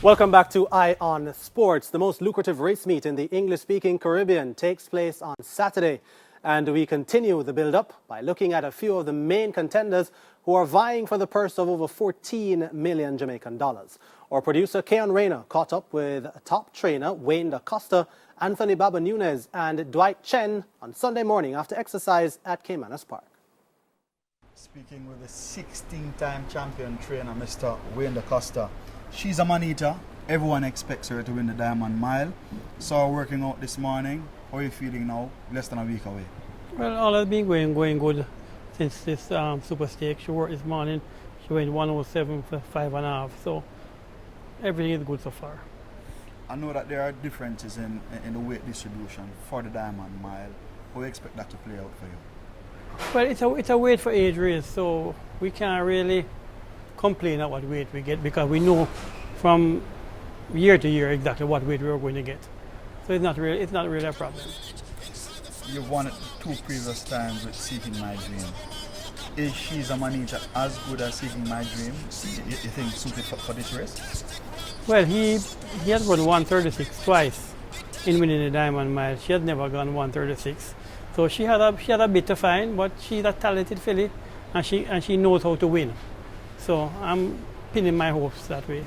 Welcome back to Eye on Sports. The most lucrative race meet in the English-speaking Caribbean takes place on Saturday. And we continue the build-up by looking at a few of the main contenders who are vying for the purse of over 14 million Jamaican dollars. Our producer, Keon Rayner, caught up with top trainer Wayne Da Costa, Anthony Baba Nunez and Dwight Chen on Sunday morning after exercise at Caymanas Park. Speaking with the 16-time champion trainer, Mr. Wayne Da Costa. She's a man-eater. Everyone expects her to win the Diamond Mile. Saw her working out this morning. How are you feeling now, less than a week away? Well, all has been going good since this Super Stakes. She worked this morning. She went 107 for 5.5. So everything is good so far. I know that there are differences in the weight distribution for the Diamond Mile. How do you expect that to play out for you? Well, it's a weight for age race, so we can't really complain at what weight we get because we know from year to year exactly what weight we're going to get. So it's not really a problem. You've won it 2 previous times with Seeking My Dream. Is She's a Man-Eater as good as Seeking My Dream? You think suited for this race? Well, he has won 136 twice in winning the Diamond Mile. She has never gone 136. So she had a bit to find, but she's a talented filly and she knows how to win. So I'm pinning my hopes that way.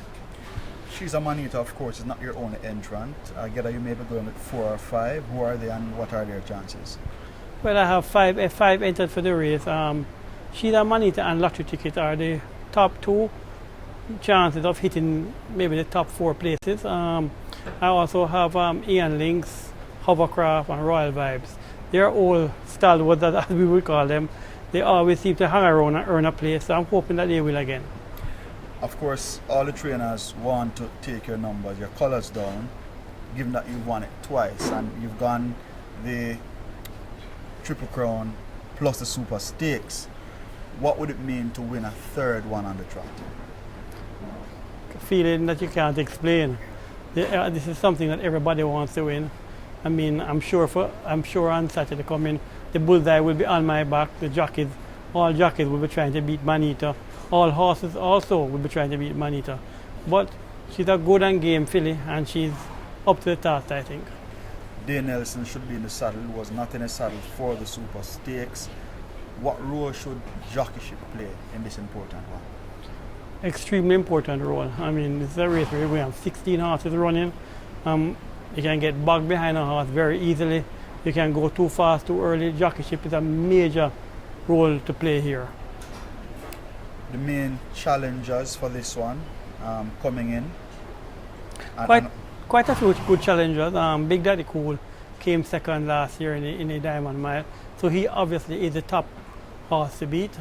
She's a Man-Eater, of course, is not your only entrant. I get that you may be going with 4 or 5. Who are they and what are their chances? Well, I have five entered for the race. She's a Man-Eater and Lottery Ticket are the top 2 chances of hitting maybe the top 4 places. I also have Ian Links, Hovercraft and Royal Vibes. They're all stalwarts, as we would call them. They always seem to hang around and earn a place, so I'm hoping that they will again. Of course, all the trainers want to take your numbers, your colours down, given that you've won it twice and you've gone the Triple Crown plus the Super Stakes. What would it mean to win a 3rd one on the trot? A feeling that you can't explain. This is something that everybody wants to win. I mean, I'm sure on Saturday coming, the bullseye will be on my back. All jockeys will be trying to beat Man-Eater. All horses also will be trying to beat Man-Eater. But she's a good and game filly, and she's up to the task, I think. Dane Nelson should be in the saddle, was not in the saddle for the Super Stakes. What role should jockeyship play in this important one? Extremely important role. I mean, it's a race where we have 16 horses running. You can get bogged behind a horse very easily. You can go too fast, too early. Jockeyship is a major role to play here. The main challengers for this one coming in? Quite a few good challengers. Big Daddy Cool came 2nd last year in the Diamond Mile. So he obviously is the top horse to beat,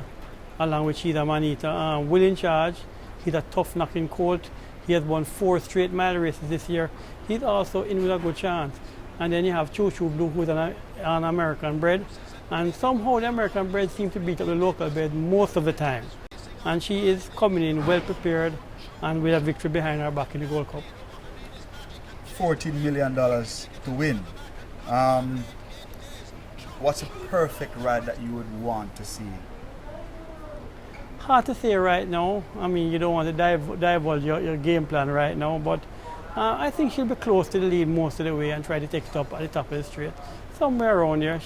along with She's a Man-Eater. Will in Charge, he's a tough knocking colt. He has won 4 straight mile races this year. He's also in with a good chance. And then you have Choo Choo Blue, who's an American bred. And somehow the American bred seem to beat up the local bred most of the time. And she is coming in well prepared and with a victory behind her back in the Gold Cup. $14 million to win. What's a perfect ride that you would want to see? Hard to say right now. I mean, you don't want to divulge your game plan right now, but I think she'll be close to the lead most of the way and try to take it up at the top of the straight. Somewhere around here.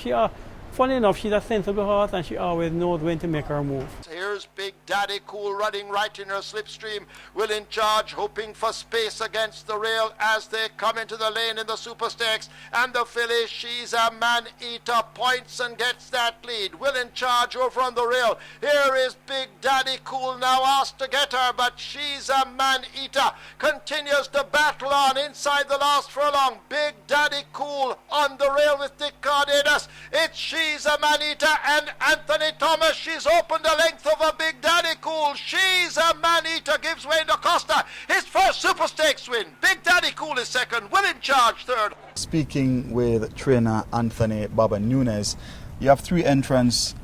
Funny enough, she's a sensible horse and she always knows when to make her move. Here's Big Daddy Cool running right in her slipstream. Will in Charge hoping for space against the rail as they come into the lane in the Super Stakes. And the filly, She's a Man-Eater, points and gets that lead. Will in Charge over on the rail. Here is Big Daddy Cool now asked to get her, but She's a Man-Eater continues to battle on inside the last furlong. Big Daddy Cool on the rail with Dick Cardenas. It's She's a Man-Eater and Anthony Thomas. She's opened the length of a Big Daddy Cool. She's a Man-Eater gives Wayne Da Costa his first Super Stakes win. Big Daddy Cool is 2nd. Will in Charge 3rd. Speaking with trainer Anthony Baba Nunez, you have 3 entrants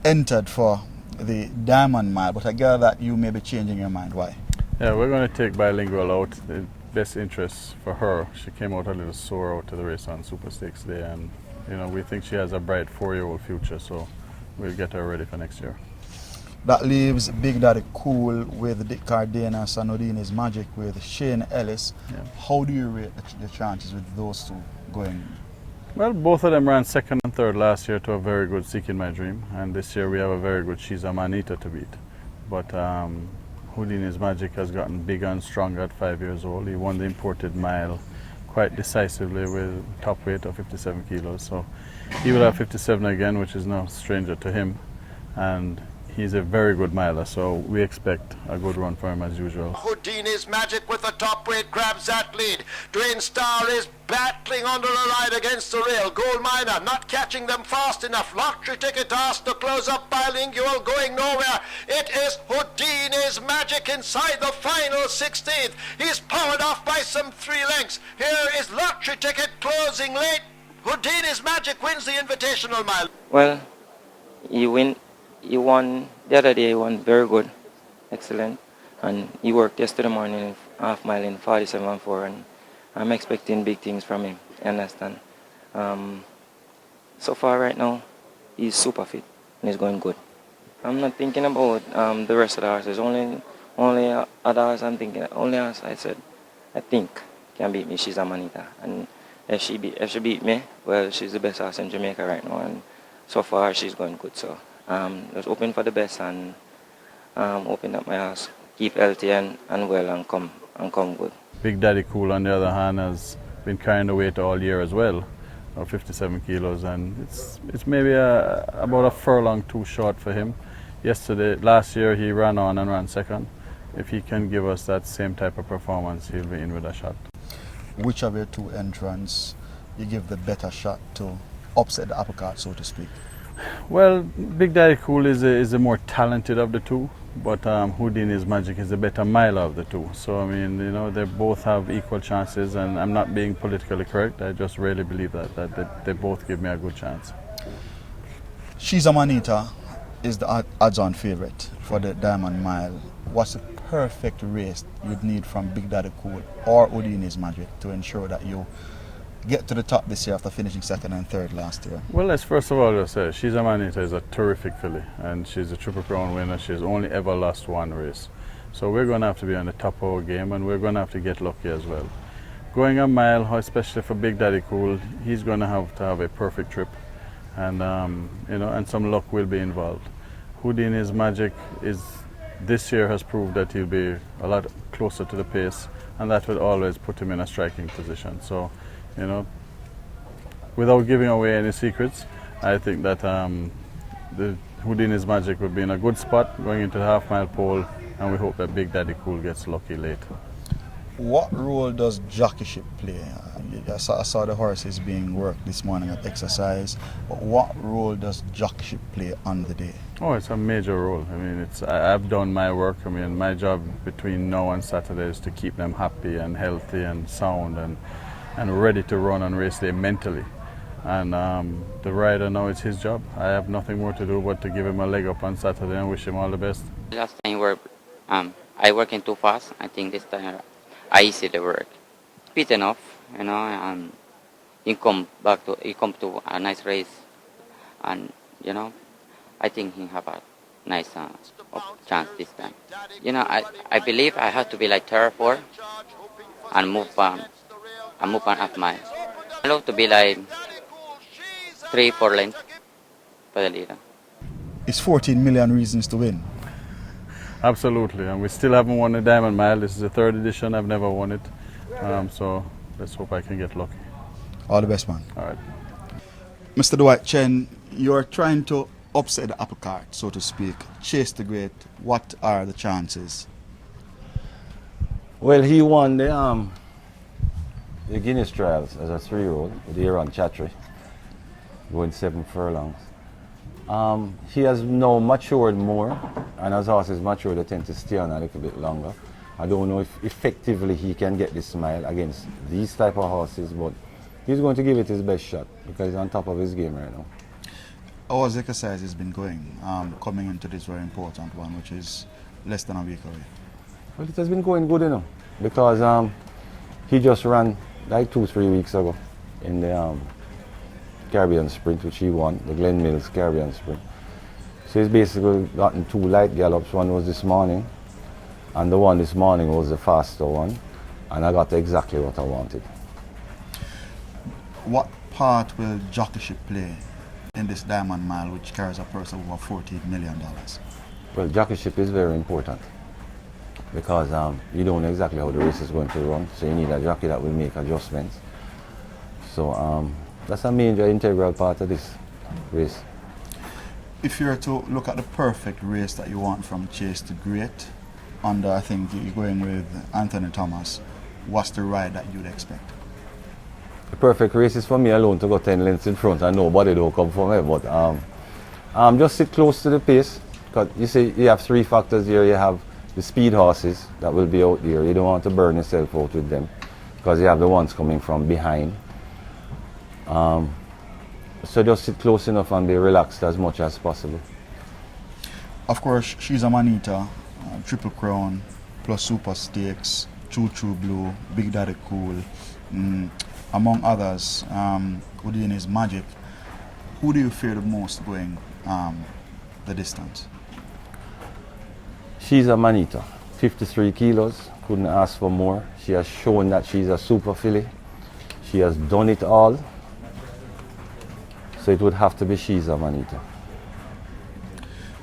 entered for the Diamond Mile, but I gather that you may be changing your mind. Why? Yeah, we're going to take Bilingual out. The best interest for her. She came out a little sore out to the race on Super Stakes Day, and we think she has a bright 4-year-old future, so we'll get her ready for next year. That leaves Big Daddy Cool with Dick Cardenas and Houdini's Magic with Shane Ellis. Yeah. How do you rate the chances with those two going? Well, both of them ran second and third last year to a very good Seeking My Dream, and this year we have a very good She's a Manita to beat. But Houdini's Magic has gotten bigger and stronger at 5 years old. He won the imported mile quite decisively with top weight of 57 kilos. So he will have 57 again, which is no stranger to him. And he's a very good miler, so we expect a good run for him as usual. Houdini's Magic with the top weight grabs that lead. Dwayne Starr is battling under the line against the rail. Gold Miner not catching them fast enough. Lottery Ticket asked to close up bilingual, going nowhere. It is Houdini's Magic inside the final 16th. He's powered off by some 3 lengths. Here is Lottery Ticket closing late. Houdini's Magic wins the Invitational Mile. Well, he won the other day. He won very good, excellent, and he worked yesterday morning in half mile in 47.4, and I'm expecting big things from him. You understand? So far right now, he's super fit and he's going good. I'm not thinking about the rest of the horses. Only other horse I'm thinking. Only horse I said I think can beat me. She's a Manita, and if she beat me, well, she's the best horse in Jamaica right now, and so far she's going good. So. Just hoping for the best and hoping that my house keep healthy and well and come good. Big Daddy Cool, on the other hand, has been carrying the weight all year as well, of 57 kilos, and it's maybe about a furlong too short for him. Last year he ran on and ran second. If he can give us that same type of performance, he'll be in with a shot. Which of your two entrants you give the better shot to upset the apple cart, so to speak? Well, Big Daddy Cool is the more talented of the two, but Houdini's Magic is the better miler of the two. So I mean, you know, they both have equal chances, and I'm not being politically correct. I just really believe that they both give me a good chance. She's a Manita is the odds-on favorite for the Diamond Mile. What's the perfect race you'd need from Big Daddy Cool or Houdini's Magic to ensure that you get to the top this year after finishing second and third last year? Well, let's first of all just say She's a Manita is a terrific filly, and she's a Triple Crown winner. She's only ever lost one race. So we're going to have to be on the top of our game, and we're going to have to get lucky as well. Going a mile, especially for Big Daddy Cool, he's going to have a perfect trip, and you know, and some luck will be involved. Houdini's Magic this year has proved that he'll be a lot closer to the pace, and that will always put him in a striking position. So, you know, without giving away any secrets, I think that the Houdini's Magic would be in a good spot going into the half-mile pole, and we hope that Big Daddy Cool gets lucky late. What role does jockeyship play? I saw the horses being worked this morning at exercise, but what role does jockeyship play on the day? Oh, it's a major role. I mean, I've done my work. I mean, my job between now and Saturday is to keep them happy and healthy and sound and ready to run on race day mentally. And the rider now, it's his job. I have nothing more to do but to give him a leg up on Saturday and wish him all the best. Last time I working too fast. I think this time I easy the work. Speed enough, you know, and he come to a nice race, and you know, I think he have a nice chance this time. You know, I believe I have to be like 3 or 4 and move on half mile. I love to be like 3-4 lengths for the leader. It's 14 million reasons to win. Absolutely, and we still haven't won the Diamond Mile. This is the 3rd edition. I've never won it, so let's hope I can get lucky. All the best, man. All right. Mr. Dwight Chen, you're trying to upset the apple cart, so to speak. Chase the Great. What are the chances? Well, he won the Guinness Trials as a 3-year-old with the Aaron Chatry, going 7 furlongs. He has now matured more, and as horses mature, they tend to stay on a little bit longer. I don't know if effectively he can get this mile against these type of horses, but he's going to give it his best shot because he's on top of his game right now. How has exercise has been going, coming into this very important one, which is less than a week away? Well, it has been going good, you know, because he just ran like 2-3 weeks ago in the Caribbean Sprint, which he won, the Glen Mills Caribbean Sprint. So he's basically gotten 2 light gallops. One was this morning, and the one this morning was the faster one, and I got exactly what I wanted. What part will jockeyship play in this Diamond Mile, which carries a purse of over $14 million? Well, jockeyship is very important because you don't know exactly how the race is going to run, so you need a jockey that will make adjustments. So that's a major integral part of this race. If you were to look at the perfect race that you want from Chase the Great, under, I think you're going with Anthony Thomas, what's the ride that you'd expect? The perfect race is for me alone to go 10 lengths in front and nobody don't come for me, but just sit close to the pace, because you see you have 3 factors here. You have the speed horses that will be out there. You don't want to burn yourself out with them because you have the ones coming from behind. So just sit close enough and be relaxed as much as possible. Of course, she's a man-eater, Triple Crown, plus Super Stakes, Choo Choo Blue, Big Daddy Cool, among others. Houdini's Magic. Who do you fear the most going the distance? She's a man-eater, 53 kilos, couldn't ask for more. She has shown that she's a super filly. She has done it all. So it would have to be she's a man-eater.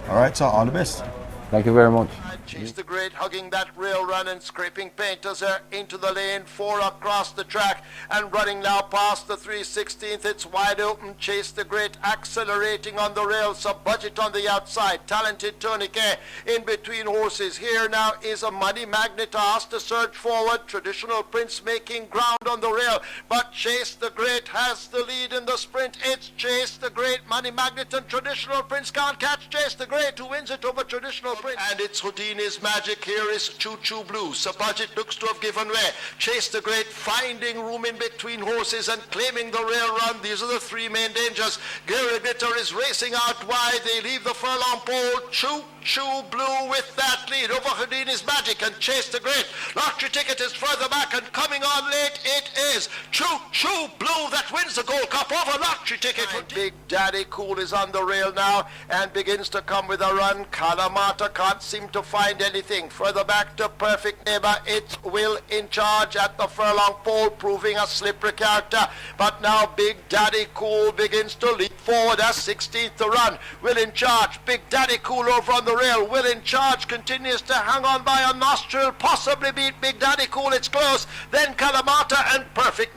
All right, so all the best. Thank you very much. Chase the Great hugging that rail run and scraping painters are into the lane, 4 across the track and running now past the 3/16th. It's wide open. Chase the Great accelerating on the rail, so Budget on the outside. Talented Tony K in between horses. Here now is a Money Magnet asked to surge forward. Traditional Prince making ground on the rail, but Chase the Great has the lead in the sprint. It's Chase the Great, Money Magnet and Traditional Prince can't catch Chase the Great, who wins it over Traditional Prince. And it's Houdini's Magic. Here is Choo Choo Blue. So Budget looks to have given way. Chase the Great finding room in between horses and claiming the rail run. These are the 3 main dangers. Gary Glitter is racing out wide. They leave the furlong pole. Choo Choo Blue with that lead over Houdini's Magic and Chase the Great. Lottery Ticket is further back and coming on late. It is Choo Choo Blue that wins the Gold Cup over Lottery Ticket. Big Daddy Cool is on the rail now and begins to come with a run. Kalamata can't seem to find anything. Further back to Perfect Neighbor. It's Will in charge at the furlong pole, proving a slippery character. But now Big Daddy Cool begins to leap forward as 16th to run. Will in charge. Big Daddy Cool over on the rail. Will in charge continues to hang on by a nostril, possibly beat Big Daddy Cool. It's close. Then Kalamata and Perfect